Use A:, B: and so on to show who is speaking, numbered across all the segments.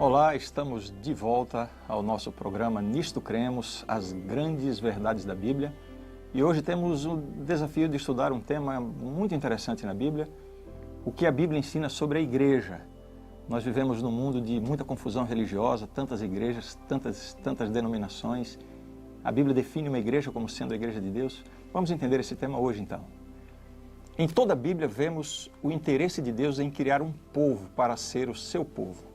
A: Olá, estamos de volta ao nosso programa Nisto Cremos, as grandes verdades da Bíblia. E hoje temos o desafio de estudar um tema muito interessante na Bíblia, o que a Bíblia ensina sobre a igreja. Nós vivemos num mundo de muita confusão religiosa, tantas igrejas, tantas denominações. A Bíblia define uma igreja como sendo a igreja de Deus. Vamos entender esse tema hoje então. Em toda a Bíblia vemos o interesse de Deus em criar um povo para ser o seu povo.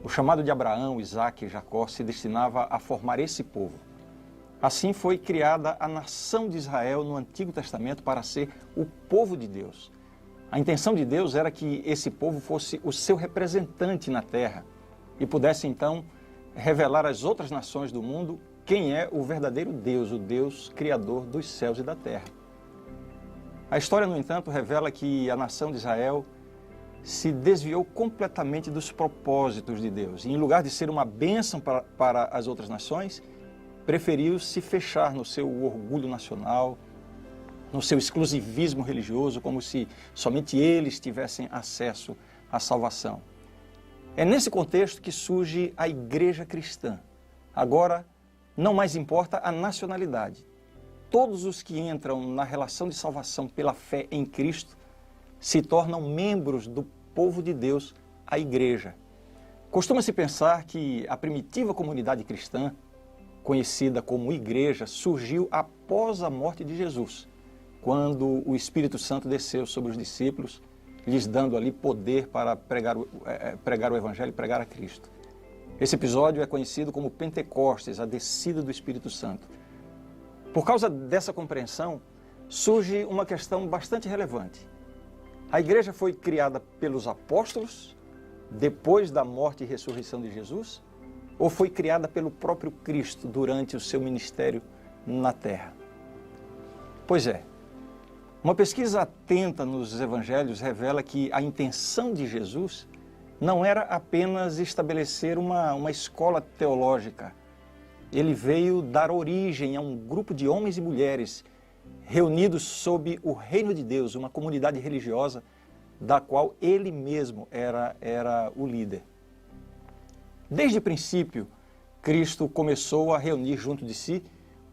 A: O chamado de Abraão, Isaque e Jacó se destinava a formar esse povo. Assim foi criada a nação de Israel no Antigo Testamento para ser o povo de Deus. A intenção de Deus era que esse povo fosse o seu representante na terra e pudesse então revelar às outras nações do mundo quem é o verdadeiro Deus, o Deus criador dos céus e da terra. A história, no entanto, revela que a nação de Israel se desviou completamente dos propósitos de Deus. E, em lugar de ser uma bênção para as outras nações, preferiu se fechar no seu orgulho nacional, no seu exclusivismo religioso, como se somente eles tivessem acesso à salvação. É nesse contexto que surge a igreja cristã. Agora, não mais importa a nacionalidade. Todos os que entram na relação de salvação pela fé em Cristo se tornam membros do povo de Deus, a igreja. Costuma-se pensar que a primitiva comunidade cristã, conhecida como igreja, surgiu após a morte de Jesus, quando o Espírito Santo desceu sobre os discípulos, lhes dando ali poder para pregar o Evangelho e pregar a Cristo. Esse episódio é conhecido como Pentecostes, a descida do Espírito Santo. Por causa dessa compreensão, surge uma questão bastante relevante. A igreja foi criada pelos apóstolos, depois da morte e ressurreição de Jesus, ou foi criada pelo próprio Cristo durante o seu ministério na terra? Pois é, uma pesquisa atenta nos evangelhos revela que a intenção de Jesus não era apenas estabelecer uma escola teológica. Ele veio dar origem a um grupo de homens e mulheres reunidos sob o reino de Deus, uma comunidade religiosa da qual ele mesmo era o líder. Desde o princípio, Cristo começou a reunir junto de si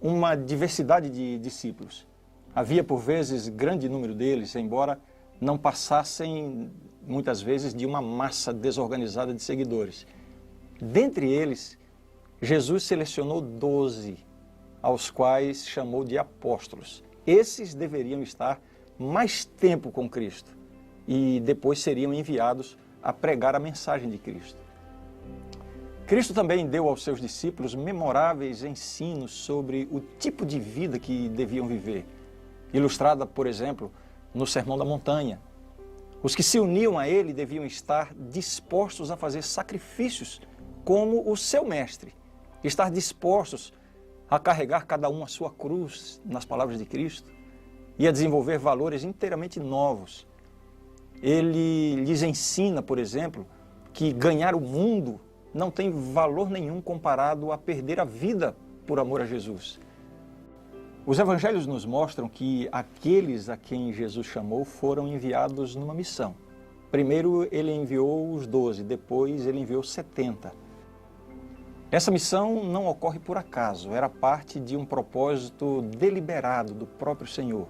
A: uma diversidade de discípulos. Havia por vezes grande número deles, embora não passassem muitas vezes de uma massa desorganizada de seguidores. Dentre eles, Jesus selecionou 12, aos quais chamou de apóstolos. Esses deveriam estar mais tempo com Cristo e depois seriam enviados a pregar a mensagem de Cristo. Cristo também deu aos seus discípulos memoráveis ensinos sobre o tipo de vida que deviam viver, ilustrada, por exemplo, no Sermão da Montanha. Os que se uniam a ele deviam estar dispostos a fazer sacrifícios como o seu mestre, estar dispostos a carregar cada um a sua cruz, nas palavras de Cristo, e a desenvolver valores inteiramente novos. Ele lhes ensina, por exemplo, que ganhar o mundo não tem valor nenhum comparado a perder a vida por amor a Jesus. Os evangelhos nos mostram que aqueles a quem Jesus chamou foram enviados numa missão. Primeiro ele enviou os 12, depois ele enviou 70. Essa missão não ocorre por acaso, era parte de um propósito deliberado do próprio Senhor.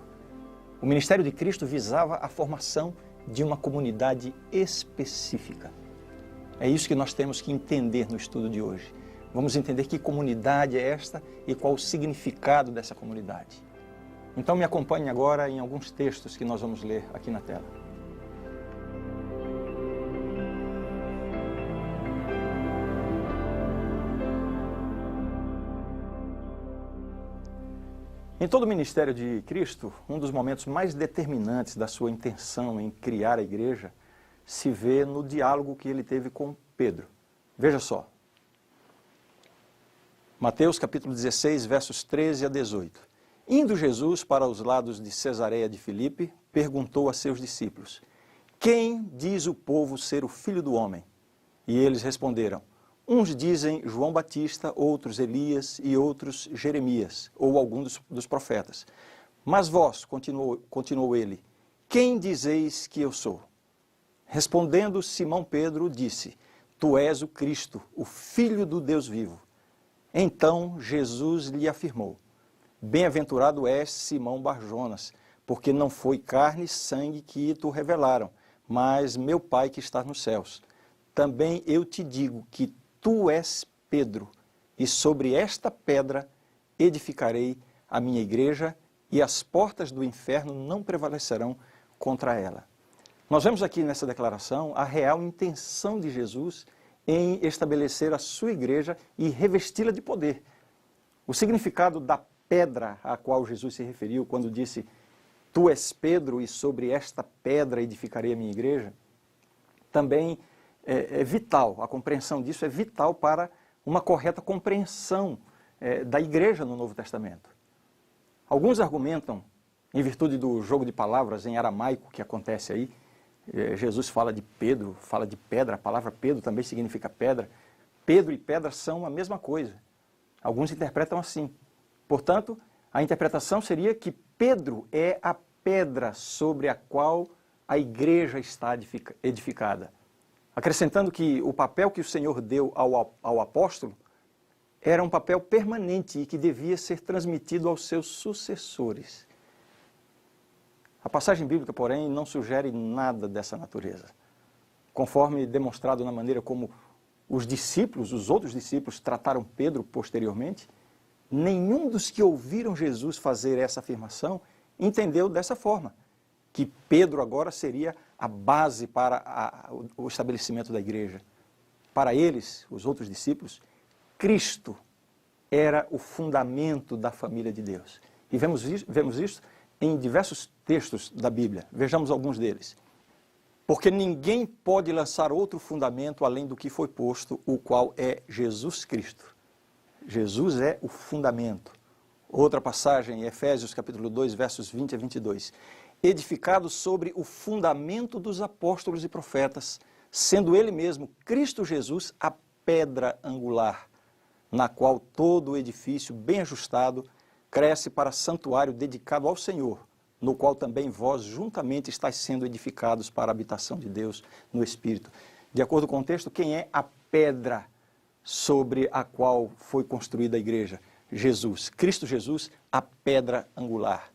A: O ministério de Cristo visava a formação de uma comunidade específica. É isso que nós temos que entender no estudo de hoje. Vamos entender que comunidade é esta e qual o significado dessa comunidade. Então me acompanhe agora em alguns textos que nós vamos ler aqui na tela. Em todo o ministério de Cristo, um dos momentos mais determinantes da sua intenção em criar a igreja se vê no diálogo que ele teve com Pedro. Veja só. Mateus capítulo 16, versos 13 a 18. Indo Jesus para os lados de Cesareia de Filipe, perguntou a seus discípulos: Quem diz o povo ser o Filho do Homem? E eles responderam: Uns dizem João Batista, outros Elias e outros Jeremias, ou algum dos profetas. Mas vós, continuou ele, quem dizeis que eu sou? Respondendo Simão Pedro, disse: tu és o Cristo, o Filho do Deus vivo. Então Jesus lhe afirmou, bem-aventurado és, Simão Barjonas, porque não foi carne e sangue que te revelaram, mas meu Pai que está nos céus. Também eu te digo que tu és Pedro, e sobre esta pedra edificarei a minha igreja, e as portas do inferno não prevalecerão contra ela. Nós vemos aqui nessa declaração a real intenção de Jesus em estabelecer a sua igreja e revesti-la de poder. O significado da pedra a qual Jesus se referiu quando disse tu és Pedro e sobre esta pedra edificarei a minha igreja, também é vital, a compreensão disso é vital para uma correta compreensão da igreja no Novo Testamento. Alguns argumentam, em virtude do jogo de palavras em aramaico que acontece aí, Jesus fala de Pedro, fala de pedra, a palavra Pedro também significa pedra. Pedro e pedra são a mesma coisa. Alguns interpretam assim. Portanto, a interpretação seria que Pedro é a pedra sobre a qual a igreja está edificada. Acrescentando que o papel que o Senhor deu ao apóstolo era um papel permanente e que devia ser transmitido aos seus sucessores. A passagem bíblica, porém, não sugere nada dessa natureza. Conforme demonstrado na maneira como os discípulos, os outros discípulos, trataram Pedro posteriormente, nenhum dos que ouviram Jesus fazer essa afirmação entendeu dessa forma, que Pedro agora seria a base para o estabelecimento da igreja. Para eles, os outros discípulos, Cristo era o fundamento da família de Deus. E vemos isso em diversos textos da Bíblia. Vejamos alguns deles. Porque ninguém pode lançar outro fundamento além do que foi posto, o qual é Jesus Cristo. Jesus é o fundamento. Outra passagem, em Efésios capítulo 2, versos 20 a 22. Edificado sobre o fundamento dos apóstolos e profetas, sendo ele mesmo, Cristo Jesus, a pedra angular, na qual todo o edifício bem ajustado cresce para santuário dedicado ao Senhor, no qual também vós juntamente estáis sendo edificados para a habitação de Deus no Espírito. De acordo com o texto, quem é a pedra sobre a qual foi construída a igreja? Jesus, Cristo Jesus, a pedra angular.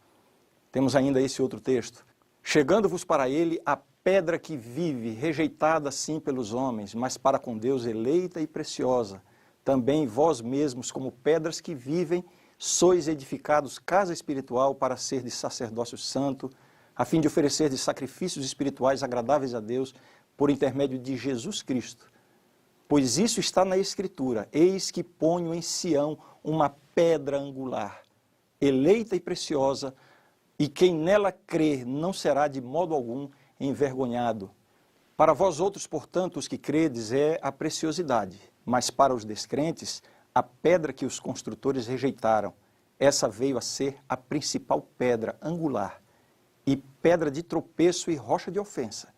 A: Temos ainda esse outro texto. Chegando-vos para ele a pedra que vive, rejeitada sim pelos homens, mas para com Deus eleita e preciosa. Também vós mesmos, como pedras que vivem, sois edificados casa espiritual para ser de sacerdócio santo, a fim de oferecer de sacrifícios espirituais agradáveis a Deus, por intermédio de Jesus Cristo. Pois isso está na Escritura, eis que ponho em Sião uma pedra angular, eleita e preciosa, e quem nela crer não será de modo algum envergonhado. Para vós outros, portanto, os que credes, é a preciosidade, mas para os descrentes, a pedra que os construtores rejeitaram, essa veio a ser a principal pedra angular, e pedra de tropeço e rocha de ofensa.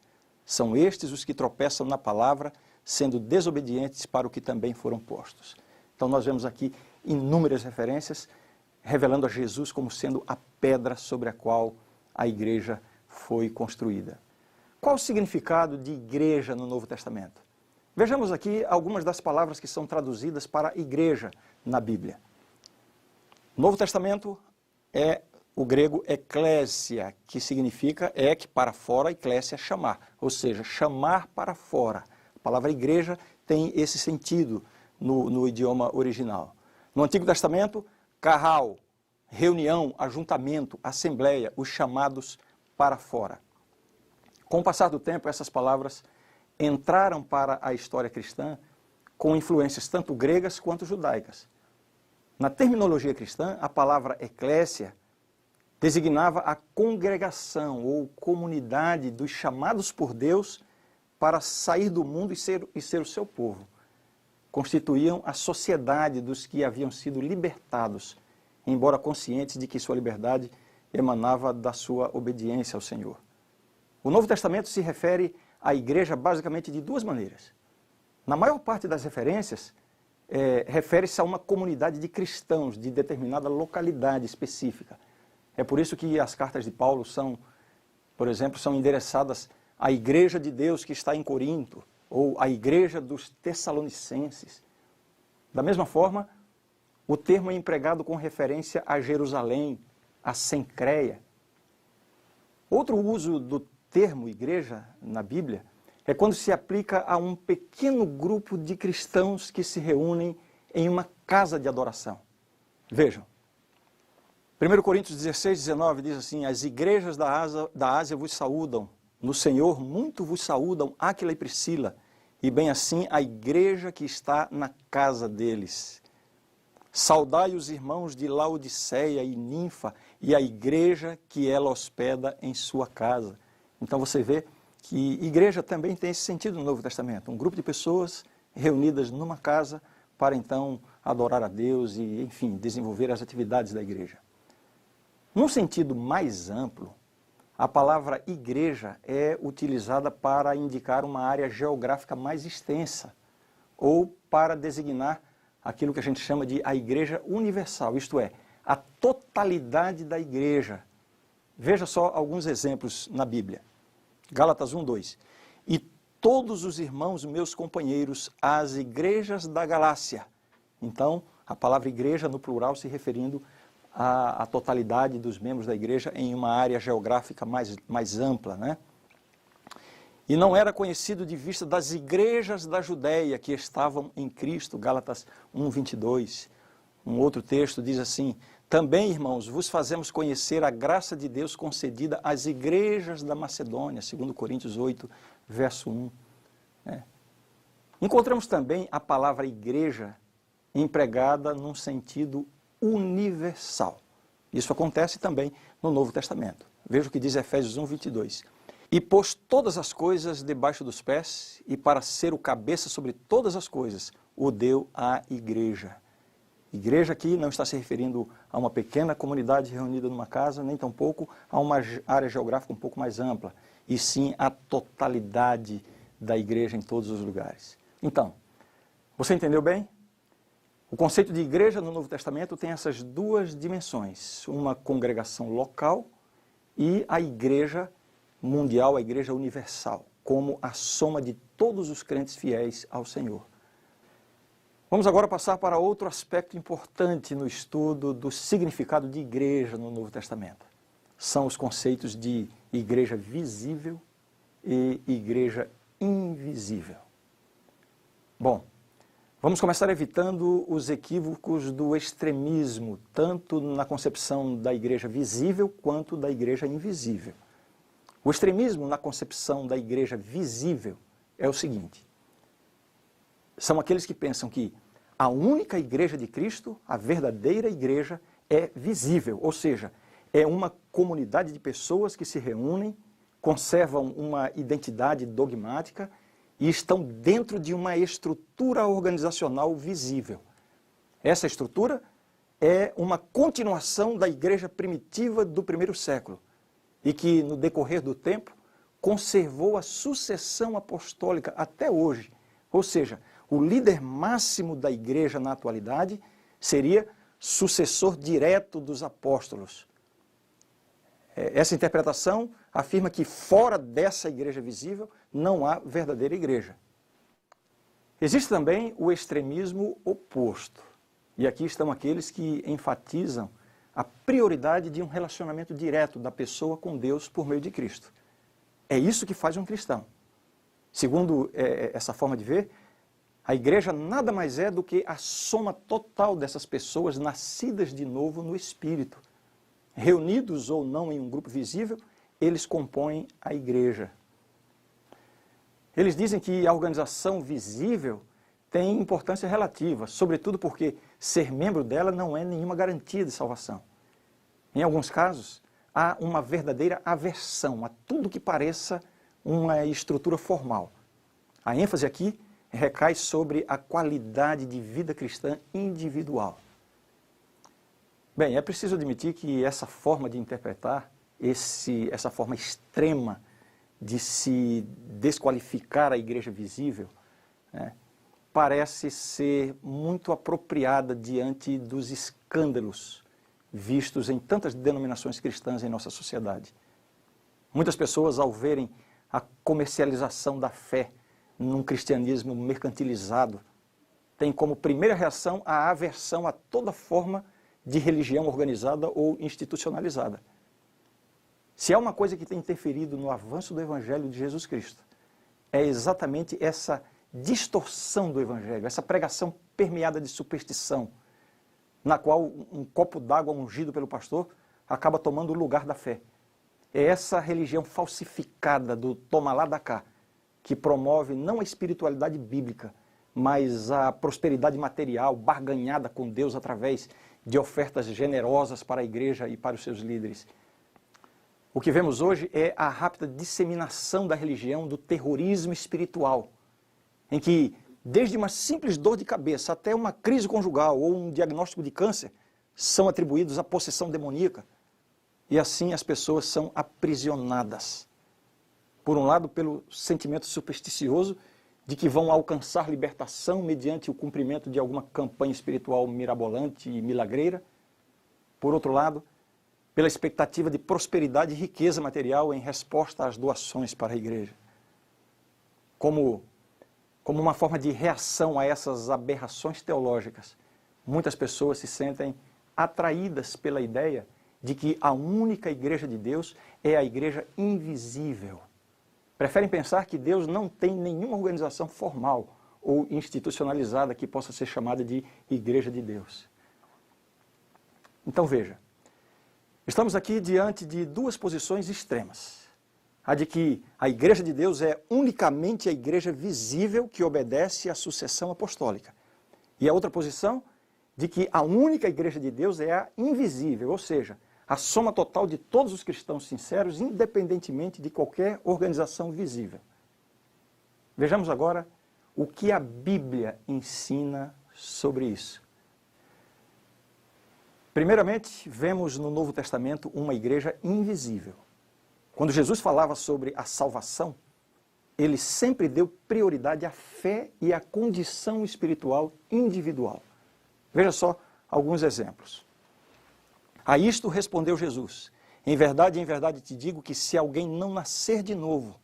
A: São estes os que tropeçam na palavra, sendo desobedientes para o que também foram postos. Então nós vemos aqui inúmeras referências, revelando a Jesus como sendo a pedra sobre a qual a igreja foi construída. Qual o significado de igreja no Novo Testamento? Vejamos aqui algumas das palavras que são traduzidas para igreja na Bíblia. Novo Testamento é o grego eklésia, que significa ek para fora, eklésia chamar, ou seja, chamar para fora. A palavra igreja tem esse sentido no idioma original. No Antigo Testamento, carral, reunião, ajuntamento, assembleia, os chamados para fora. Com o passar do tempo, essas palavras entraram para a história cristã com influências tanto gregas quanto judaicas. Na terminologia cristã, a palavra eclésia designava a congregação ou comunidade dos chamados por Deus para sair do mundo e ser o seu povo. Constituíam a sociedade dos que haviam sido libertados, embora conscientes de que sua liberdade emanava da sua obediência ao Senhor. O Novo Testamento se refere à igreja basicamente de duas maneiras. Na maior parte das referências, refere-se a uma comunidade de cristãos de determinada localidade específica. É por isso que as cartas de Paulo são, por exemplo, são endereçadas à igreja de Deus que está em Corinto, ou a igreja dos Tessalonicenses. Da mesma forma, o termo é empregado com referência a Jerusalém, a Cencreia. Outro uso do termo igreja na Bíblia é quando se aplica a um pequeno grupo de cristãos que se reúnem em uma casa de adoração. Vejam, 1 Coríntios 16, 19 diz assim: as igrejas da Ásia vos saúdam, no Senhor muito vos saúdam Áquila e Priscila, e bem assim a igreja que está na casa deles. Saudai os irmãos de Laodiceia e Ninfa e a igreja que ela hospeda em sua casa. Então você vê que igreja também tem esse sentido no Novo Testamento. Um grupo de pessoas reunidas numa casa para então adorar a Deus e, enfim, desenvolver as atividades da igreja. Num sentido mais amplo, a palavra igreja é utilizada para indicar uma área geográfica mais extensa ou para designar aquilo que a gente chama de a igreja universal, isto é, a totalidade da igreja. Veja só alguns exemplos na Bíblia. Gálatas 1, 2. E todos os irmãos, meus companheiros, às igrejas da Galácia. Então, a palavra igreja no plural se referindo à totalidade dos membros da igreja em uma área geográfica mais ampla, né? E não era conhecido de vista das igrejas da Judéia que estavam em Cristo, Gálatas 1, 22. Um outro texto diz assim: também, irmãos, vos fazemos conhecer a graça de Deus concedida às igrejas da Macedônia, 2 Coríntios 8, verso 1. Encontramos também a palavra igreja empregada num sentido universal. Isso acontece também no Novo Testamento. Veja o que diz Efésios 1, 22. E pôs todas as coisas debaixo dos pés, e para ser o cabeça sobre todas as coisas, o deu à igreja. Igreja aqui não está se referindo a uma pequena comunidade reunida numa casa, nem tampouco a uma área geográfica um pouco mais ampla, e sim a totalidade da igreja em todos os lugares. Então, você entendeu bem? O conceito de igreja no Novo Testamento tem essas duas dimensões, uma congregação local e a igreja mundial, a igreja universal, como a soma de todos os crentes fiéis ao Senhor. Vamos agora passar para outro aspecto importante no estudo do significado de igreja no Novo Testamento. São os conceitos de igreja visível e igreja invisível. Bom, vamos começar evitando os equívocos do extremismo, tanto na concepção da igreja visível quanto da igreja invisível. O extremismo na concepção da igreja visível é o seguinte: são aqueles que pensam que a única igreja de Cristo, a verdadeira igreja, é visível, ou seja, é uma comunidade de pessoas que se reúnem, conservam uma identidade dogmática e estão dentro de uma estrutura organizacional visível. Essa estrutura é uma continuação da igreja primitiva do primeiro século e que, no decorrer do tempo, conservou a sucessão apostólica até hoje. Ou seja, o líder máximo da igreja na atualidade seria sucessor direto dos apóstolos. Essa interpretação afirma que fora dessa igreja visível não há verdadeira igreja. Existe também o extremismo oposto. E aqui estão aqueles que enfatizam a prioridade de um relacionamento direto da pessoa com Deus por meio de Cristo. É isso que faz um cristão. Segundo essa forma de ver, a igreja nada mais é do que a soma total dessas pessoas nascidas de novo no Espírito. Reunidos ou não em um grupo visível, eles compõem a igreja. Eles dizem que a organização visível tem importância relativa, sobretudo porque ser membro dela não é nenhuma garantia de salvação. Em alguns casos, há uma verdadeira aversão a tudo que pareça uma estrutura formal. A ênfase aqui recai sobre a qualidade de vida cristã individual. Bem, é preciso admitir que essa forma de interpretar, essa forma extrema de se desqualificar a igreja visível, parece ser muito apropriada diante dos escândalos vistos em tantas denominações cristãs em nossa sociedade. Muitas pessoas, ao verem a comercialização da fé num cristianismo mercantilizado, tem como primeira reação a aversão a toda forma de religião organizada ou institucionalizada. Se há uma coisa que tem interferido no avanço do Evangelho de Jesus Cristo, é exatamente essa distorção do Evangelho, essa pregação permeada de superstição, na qual um copo d'água ungido pelo pastor acaba tomando o lugar da fé. É essa religião falsificada do toma lá da cá, que promove não a espiritualidade bíblica, mas a prosperidade material barganhada com Deus através de ofertas generosas para a igreja e para os seus líderes. O que vemos hoje é a rápida disseminação da religião do terrorismo espiritual, em que, desde uma simples dor de cabeça até uma crise conjugal ou um diagnóstico de câncer, são atribuídos à possessão demoníaca. E assim as pessoas são aprisionadas. Por um lado, pelo sentimento supersticioso de que vão alcançar libertação mediante o cumprimento de alguma campanha espiritual mirabolante e milagreira. Por outro lado, pela expectativa de prosperidade e riqueza material em resposta às doações para a igreja. Como uma forma de reação a essas aberrações teológicas, muitas pessoas se sentem atraídas pela ideia de que a única igreja de Deus é a igreja invisível. Preferem pensar que Deus não tem nenhuma organização formal ou institucionalizada que possa ser chamada de igreja de Deus. Então veja, estamos aqui diante de duas posições extremas. A de que a igreja de Deus é unicamente a igreja visível que obedece à sucessão apostólica. E a outra posição de que a única igreja de Deus é a invisível, ou seja, a soma total de todos os cristãos sinceros, independentemente de qualquer organização visível. Vejamos agora o que a Bíblia ensina sobre isso. Primeiramente, vemos no Novo Testamento uma igreja invisível. Quando Jesus falava sobre a salvação, ele sempre deu prioridade à fé e à condição espiritual individual. Veja só alguns exemplos. A isto respondeu Jesus: em verdade te digo que se alguém não nascer de novo,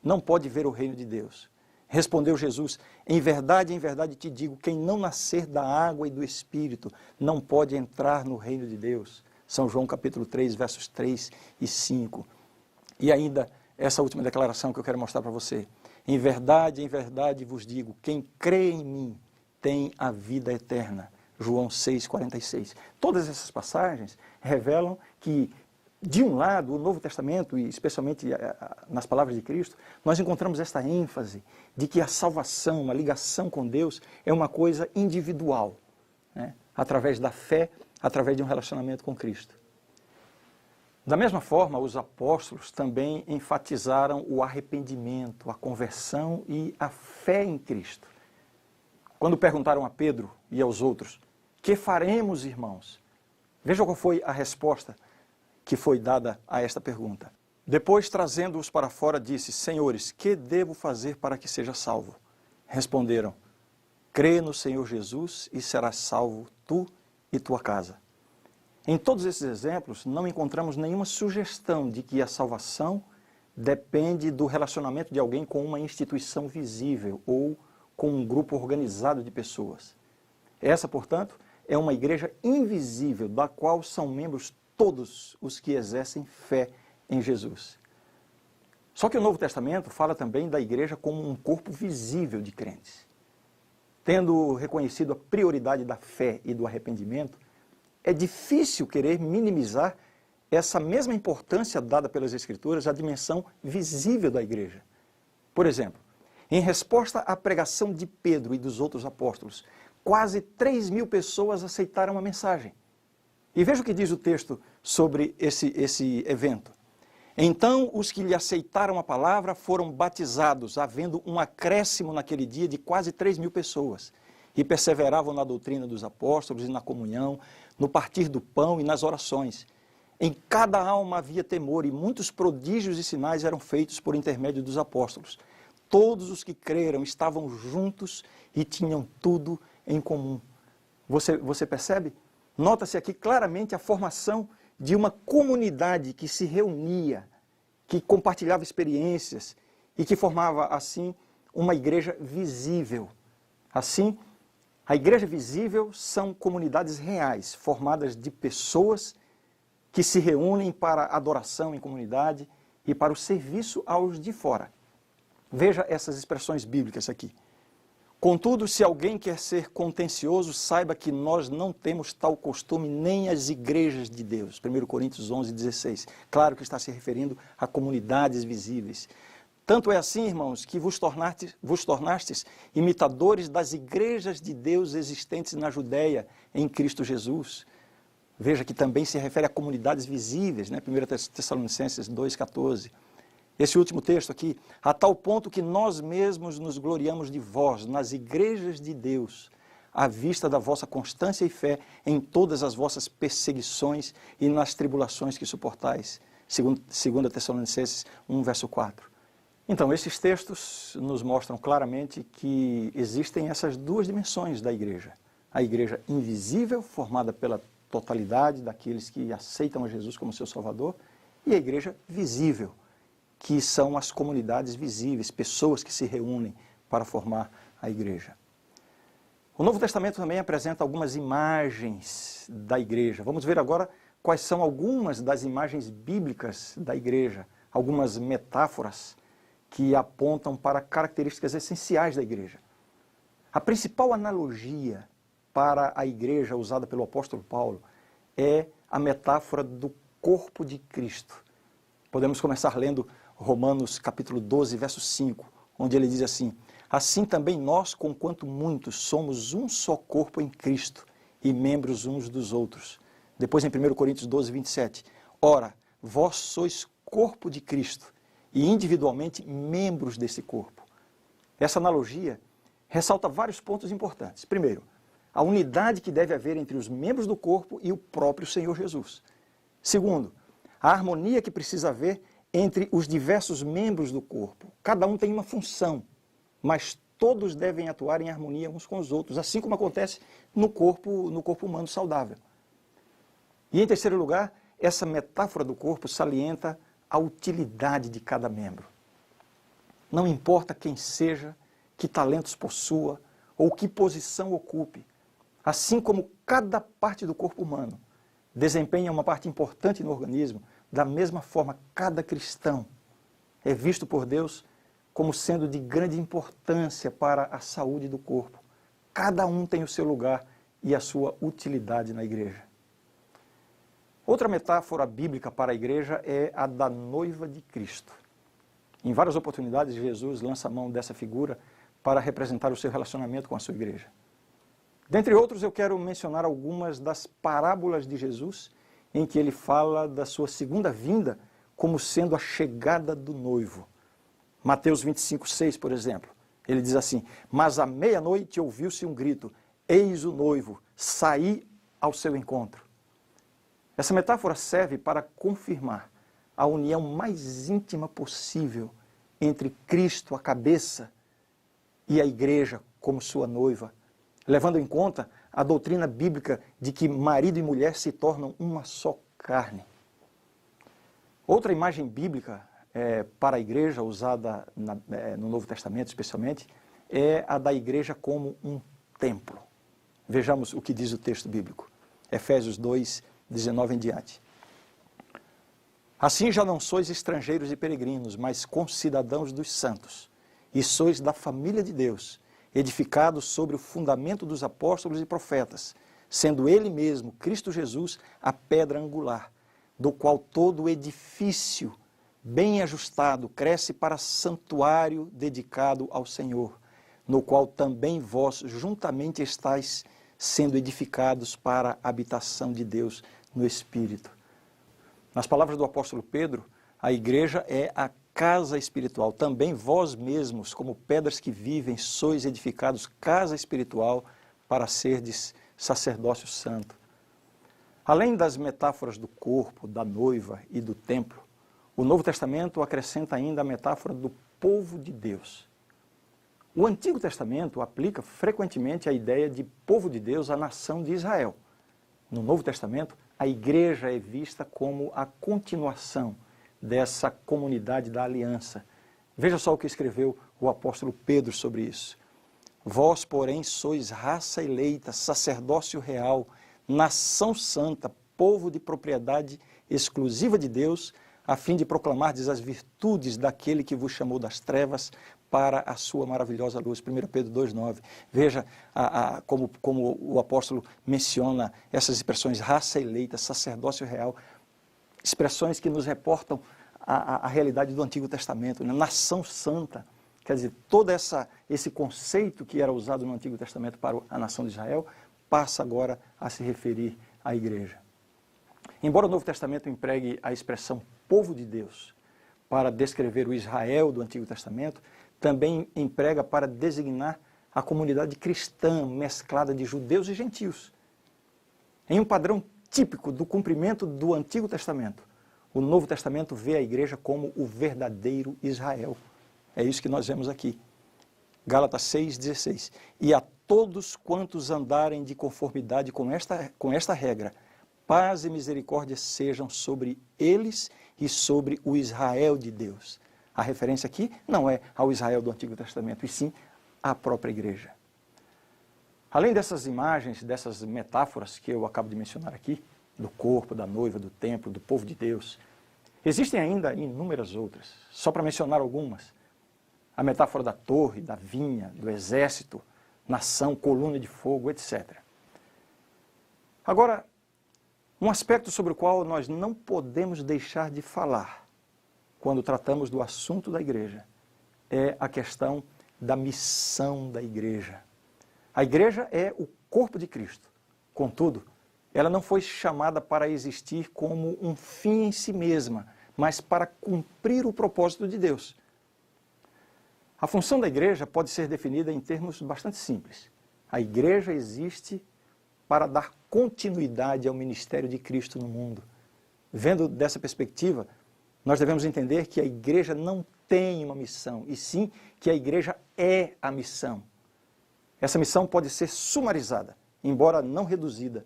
A: não pode ver o reino de Deus. Respondeu Jesus: em verdade te digo, quem não nascer da água e do Espírito, não pode entrar no reino de Deus. São João capítulo 3, versos 3 e 5. E ainda essa última declaração que eu quero mostrar para você. Em verdade vos digo, quem crê em mim tem a vida eterna. João 6,46. Todas essas passagens revelam que, de um lado, o Novo Testamento, e especialmente nas palavras de Cristo, nós encontramos esta ênfase de que a salvação, a ligação com Deus, é uma coisa individual, né? Através da fé, através de um relacionamento com Cristo. Da mesma forma, os apóstolos também enfatizaram o arrependimento, a conversão e a fé em Cristo. Quando perguntaram a Pedro e aos outros: que faremos, irmãos? Veja qual foi a resposta que foi dada a esta pergunta. Depois, trazendo-os para fora, disse: Senhores, que devo fazer para que seja salvo? Responderam: crê no Senhor Jesus e serás salvo tu e tua casa. Em todos esses exemplos, não encontramos nenhuma sugestão de que a salvação depende do relacionamento de alguém com uma instituição visível ou com um grupo organizado de pessoas. Essa, portanto, é uma igreja invisível, da qual são membros todos os que exercem fé em Jesus. Só que o Novo Testamento fala também da igreja como um corpo visível de crentes. Tendo reconhecido a prioridade da fé e do arrependimento, é difícil querer minimizar essa mesma importância dada pelas Escrituras à dimensão visível da igreja. Por exemplo, em resposta à pregação de Pedro e dos outros apóstolos, quase 3.000 pessoas aceitaram a mensagem. E veja o que diz o texto sobre esse evento. Então, os que lhe aceitaram a palavra foram batizados, havendo um acréscimo naquele dia de quase 3.000 pessoas, e perseveravam na doutrina dos apóstolos e na comunhão, no partir do pão e nas orações. Em cada alma havia temor, e muitos prodígios e sinais eram feitos por intermédio dos apóstolos. Todos os que creram estavam juntos e tinham tudo em comum. Você percebe? Nota-se aqui claramente a formação de uma comunidade que se reunia, que compartilhava experiências e que formava, assim, uma igreja visível. Assim, a igreja visível são comunidades reais, formadas de pessoas que se reúnem para adoração em comunidade e para o serviço aos de fora. Veja essas expressões bíblicas aqui. Contudo, se alguém quer ser contencioso, saiba que nós não temos tal costume nem as igrejas de Deus. 1 Coríntios 11:16. Claro que está se referindo a comunidades visíveis. Tanto é assim, irmãos, que vos tornastes imitadores das igrejas de Deus existentes na Judéia, em Cristo Jesus. Veja que também se refere a comunidades visíveis, né? 1 Tessalonicenses 2,14. Esse último texto aqui, a tal ponto que nós mesmos nos gloriamos de vós, nas igrejas de Deus, à vista da vossa constância e fé em todas as vossas perseguições e nas tribulações que suportais. 2 Tessalonicenses 1, verso 4. Então, esses textos nos mostram claramente que existem essas duas dimensões da igreja. A igreja invisível, formada pela totalidade daqueles que aceitam a Jesus como seu Salvador, e a igreja visível, que são as comunidades visíveis, pessoas que se reúnem para formar a igreja. O Novo Testamento também apresenta algumas imagens da igreja. Vamos ver agora quais são algumas das imagens bíblicas da igreja, algumas metáforas que apontam para características essenciais da igreja. A principal analogia para a igreja usada pelo apóstolo Paulo é a metáfora do corpo de Cristo. Podemos começar lendo Romanos capítulo 12, verso 5, onde ele diz assim: assim também nós, conquanto muitos, somos um só corpo em Cristo e membros uns dos outros. Depois em 1 Coríntios 12, 27, ora, vós sois corpo de Cristo e individualmente membros desse corpo. Essa analogia ressalta vários pontos importantes. Primeiro, a unidade que deve haver entre os membros do corpo e o próprio Senhor Jesus. Segundo, a harmonia que precisa haver entre os diversos membros do corpo. Cada um tem uma função, mas todos devem atuar em harmonia uns com os outros, assim como acontece no corpo humano saudável. E em terceiro lugar, essa metáfora do corpo salienta a utilidade de cada membro. Não importa quem seja, que talentos possua ou que posição ocupe, assim como cada parte do corpo humano desempenha uma parte importante no organismo, da mesma forma cada cristão é visto por Deus como sendo de grande importância para a saúde do corpo. Cada um tem o seu lugar e a sua utilidade na igreja. Outra metáfora bíblica para a igreja é a da noiva de Cristo. Em várias oportunidades, Jesus lança a mão dessa figura para representar o seu relacionamento com a sua igreja. Dentre outros, eu quero mencionar algumas das parábolas de Jesus em que ele fala da sua segunda vinda como sendo a chegada do noivo. Mateus 25:6, por exemplo, ele diz assim: mas à meia-noite ouviu-se um grito, eis o noivo, saí ao seu encontro. Essa metáfora serve para confirmar a união mais íntima possível entre Cristo, a cabeça, e a igreja como sua noiva, levando em conta a doutrina bíblica de que marido e mulher se tornam uma só carne. Outra imagem bíblica para a igreja, usada no Novo Testamento especialmente, é a da igreja como um templo. Vejamos o que diz o texto bíblico. Efésios 2, 19 em diante. Assim já não sois estrangeiros e peregrinos, mas concidadãos dos santos, e sois da família de Deus, edificados sobre o fundamento dos apóstolos e profetas, sendo ele mesmo, Cristo Jesus, a pedra angular, do qual todo o edifício, bem ajustado, cresce para santuário dedicado ao Senhor, no qual também vós juntamente estáis sendo edificados para a habitação de Deus no Espírito. Nas palavras do apóstolo Pedro, a igreja é a casa espiritual. Também vós mesmos, como pedras que vivem, sois edificados casa espiritual para serdes sacerdócio santo. Além das metáforas do corpo, da noiva e do templo, o Novo Testamento acrescenta ainda a metáfora do povo de Deus. O Antigo Testamento aplica frequentemente a ideia de povo de Deus à nação de Israel. No Novo Testamento, a igreja é vista como a continuação dessa comunidade da aliança, Veja só o que escreveu o apóstolo Pedro sobre isso. Vós, porém, sois raça eleita, sacerdócio real, nação santa, povo de propriedade exclusiva de Deus, a fim de proclamardes as virtudes daquele que vos chamou das trevas para a sua maravilhosa luz. 1 Pedro 2,9. Veja como o apóstolo menciona essas expressões, raça eleita, sacerdócio real, expressões que nos reportam a realidade do Antigo Testamento, né? Nação santa. Quer dizer, todo esse conceito que era usado no Antigo Testamento para a nação de Israel, passa agora a se referir à igreja. Embora o Novo Testamento empregue a expressão povo de Deus para descrever o Israel do Antigo Testamento, também emprega para designar a comunidade cristã mesclada de judeus e gentios. Em um padrão típico do cumprimento do Antigo Testamento, o Novo Testamento vê a igreja como o verdadeiro Israel. É isso que nós vemos aqui. Gálatas 6,16. E a todos quantos andarem de conformidade com esta regra, paz e misericórdia sejam sobre eles e sobre o Israel de Deus. A referência aqui não é ao Israel do Antigo Testamento, e sim à própria igreja. Além dessas imagens, dessas metáforas que eu acabo de mencionar aqui, do corpo, da noiva, do templo, do povo de Deus, existem ainda inúmeras outras. Só para mencionar algumas. A metáfora da torre, da vinha, do exército, nação, coluna de fogo, etc. Agora, um aspecto sobre o qual nós não podemos deixar de falar quando tratamos do assunto da igreja é a questão da missão da igreja. A igreja é o corpo de Cristo. Contudo, ela não foi chamada para existir como um fim em si mesma, mas para cumprir o propósito de Deus. A função da igreja pode ser definida em termos bastante simples. A igreja existe para dar continuidade ao ministério de Cristo no mundo. Vendo dessa perspectiva, nós devemos entender que a igreja não tem uma missão, e sim que a igreja é a missão. Essa missão pode ser sumarizada, embora não reduzida,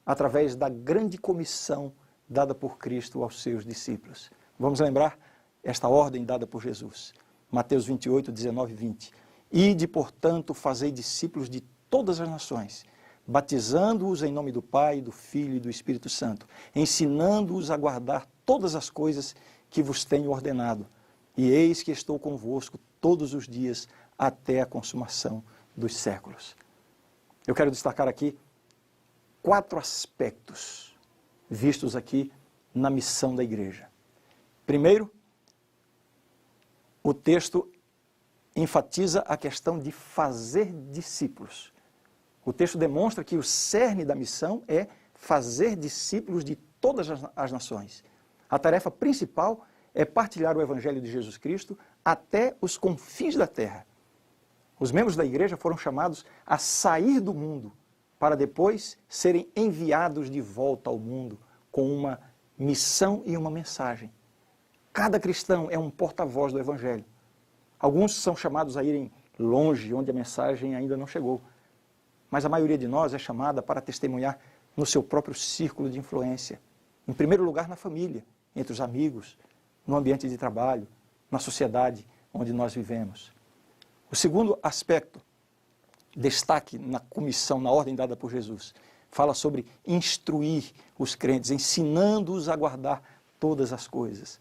A: através da grande comissão dada por Cristo aos seus discípulos. Vamos lembrar esta ordem dada por Jesus. Mateus 28, 19 e 20. Ide, portanto, fazei discípulos de todas as nações, batizando-os em nome do Pai, do Filho e do Espírito Santo, ensinando-os a guardar todas as coisas que vos tenho ordenado. E eis que estou convosco todos os dias até a consumação dos séculos. Eu quero destacar aqui 4 aspectos vistos aqui na missão da igreja. Primeiro, o texto enfatiza a questão de fazer discípulos. O texto demonstra que o cerne da missão é fazer discípulos de todas as nações. A tarefa principal é partilhar o Evangelho de Jesus Cristo até os confins da terra. Os membros da igreja foram chamados a sair do mundo para depois serem enviados de volta ao mundo com uma missão e uma mensagem. Cada cristão é um porta-voz do Evangelho. Alguns são chamados a irem longe, onde a mensagem ainda não chegou. Mas a maioria de nós é chamada para testemunhar no seu próprio círculo de influência. Em primeiro lugar, na família, entre os amigos, no ambiente de trabalho, na sociedade onde nós vivemos. O segundo aspecto, destaque na comissão, na ordem dada por Jesus, fala sobre instruir os crentes, ensinando-os a guardar todas as coisas.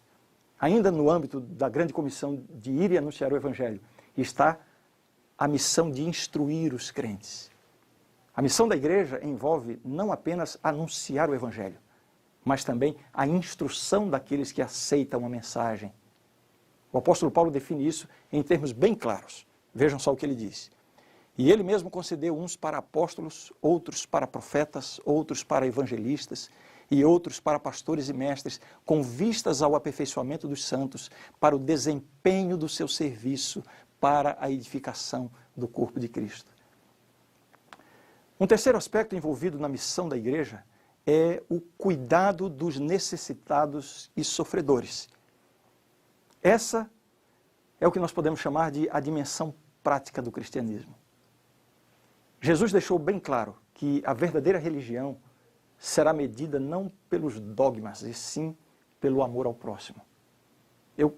A: Ainda no âmbito da grande comissão de ir e anunciar o Evangelho, está a missão de instruir os crentes. A missão da igreja envolve não apenas anunciar o Evangelho, mas também a instrução daqueles que aceitam a mensagem. O apóstolo Paulo define isso em termos bem claros. Vejam só o que ele diz. E ele mesmo concedeu uns para apóstolos, outros para profetas, outros para evangelistas e outros para pastores e mestres, com vistas ao aperfeiçoamento dos santos, para o desempenho do seu serviço, para a edificação do corpo de Cristo. Um terceiro aspecto envolvido na missão da igreja é o cuidado dos necessitados e sofredores. Essa é o que nós podemos chamar de a dimensão prática do cristianismo. Jesus deixou bem claro que a verdadeira religião será medida não pelos dogmas, e sim pelo amor ao próximo. Eu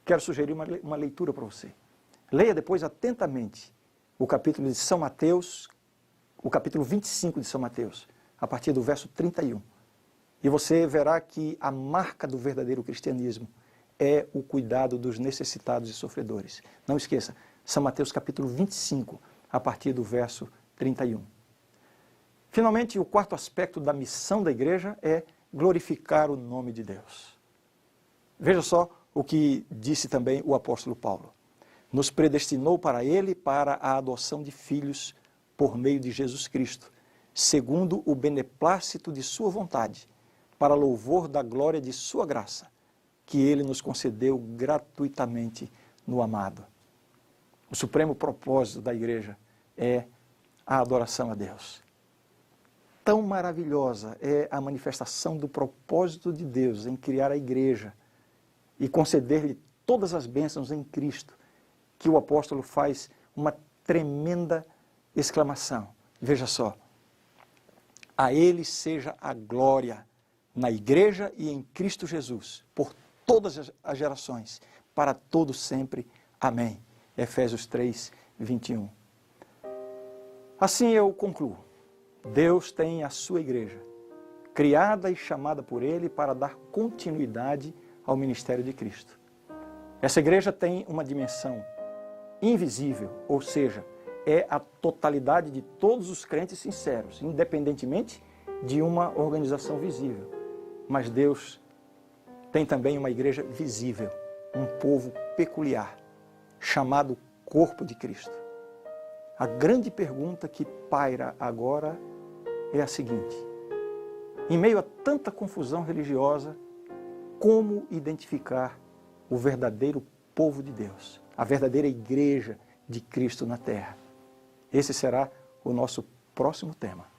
A: quero sugerir uma leitura para você. Leia depois atentamente o capítulo de São Mateus, o capítulo 25 de São Mateus, a partir do verso 31. E você verá que a marca do verdadeiro cristianismo é o cuidado dos necessitados e sofredores. Não esqueça, São Mateus capítulo 25, a partir do verso 31. Finalmente, o quarto aspecto da missão da igreja é glorificar o nome de Deus. Veja só o que disse também o apóstolo Paulo. Nos predestinou para ele para a adoção de filhos por meio de Jesus Cristo, segundo o beneplácito de sua vontade, para louvor da glória de sua graça, que ele nos concedeu gratuitamente no amado. O supremo propósito da igreja é a adoração a Deus. Tão maravilhosa é a manifestação do propósito de Deus em criar a igreja e conceder-lhe todas as bênçãos em Cristo, que o apóstolo faz uma tremenda exclamação. Veja só. A ele seja a glória na igreja e em Cristo Jesus, por todas as gerações, para todo sempre. Amém. Efésios 3, 21. Assim eu concluo. Deus tem a sua igreja, criada e chamada por ele para dar continuidade ao ministério de Cristo. Essa igreja tem uma dimensão invisível, ou seja, é a totalidade de todos os crentes sinceros, independentemente de uma organização visível. Mas Deus tem também uma igreja visível, um povo peculiar, chamado Corpo de Cristo. A grande pergunta que paira agora é a seguinte: em meio a tanta confusão religiosa, como identificar o verdadeiro povo de Deus, a verdadeira igreja de Cristo na terra? Esse será o nosso próximo tema.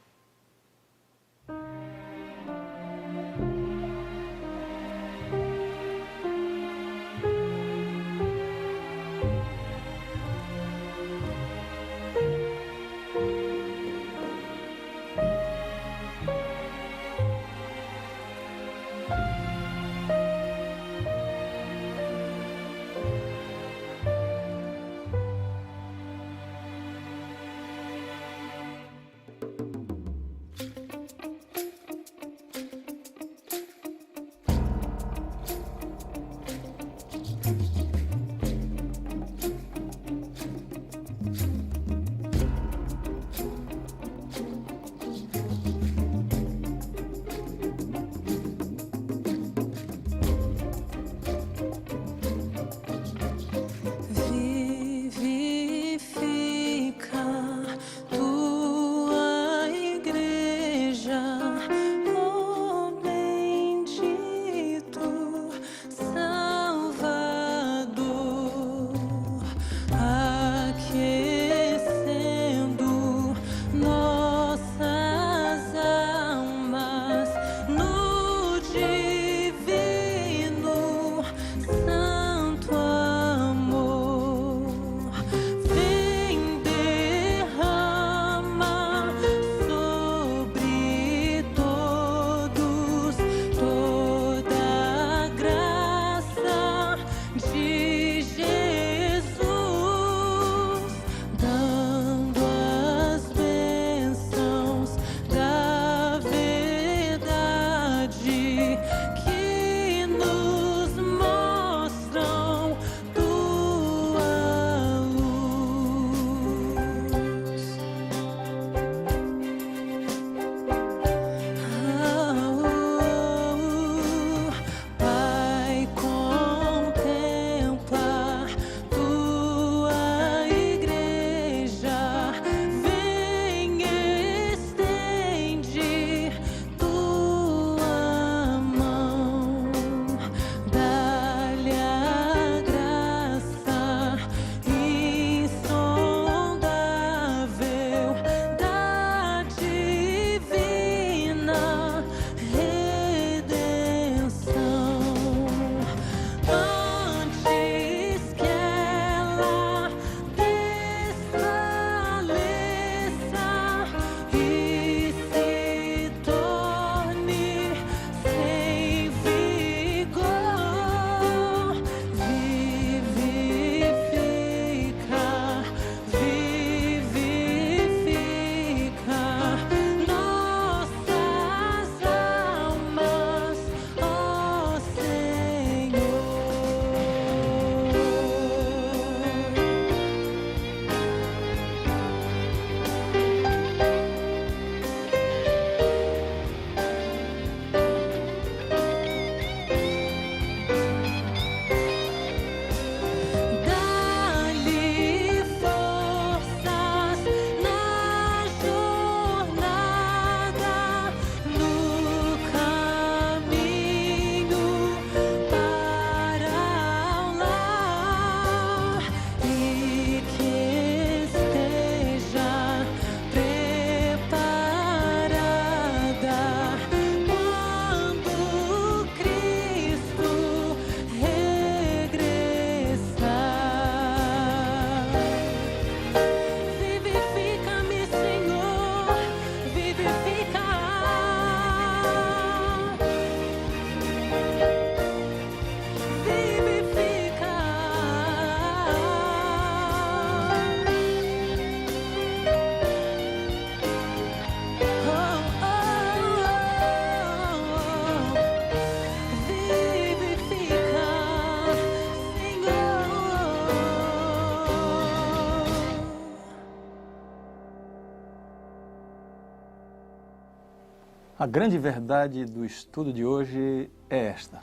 A: A grande verdade do estudo de hoje é esta.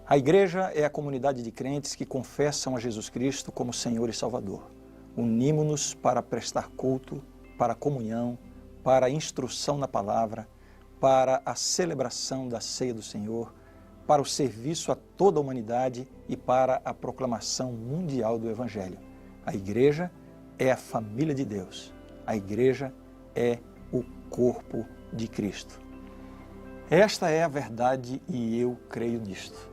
A: A igreja é a comunidade de crentes que confessam a Jesus Cristo como Senhor e Salvador. Unimos-nos para prestar culto, para a comunhão, para a instrução na palavra, para a celebração da ceia do Senhor, para o serviço a toda a humanidade e para a proclamação mundial do Evangelho. A igreja é a família de Deus. A igreja é o corpo de Cristo. Esta é a verdade e eu creio nisto.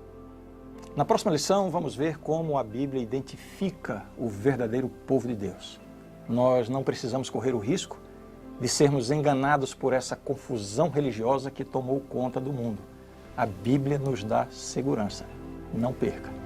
A: Na próxima lição, vamos ver como a Bíblia identifica o verdadeiro povo de Deus. Nós não precisamos correr o risco de sermos enganados por essa confusão religiosa que tomou conta do mundo. A Bíblia nos dá segurança. Não perca!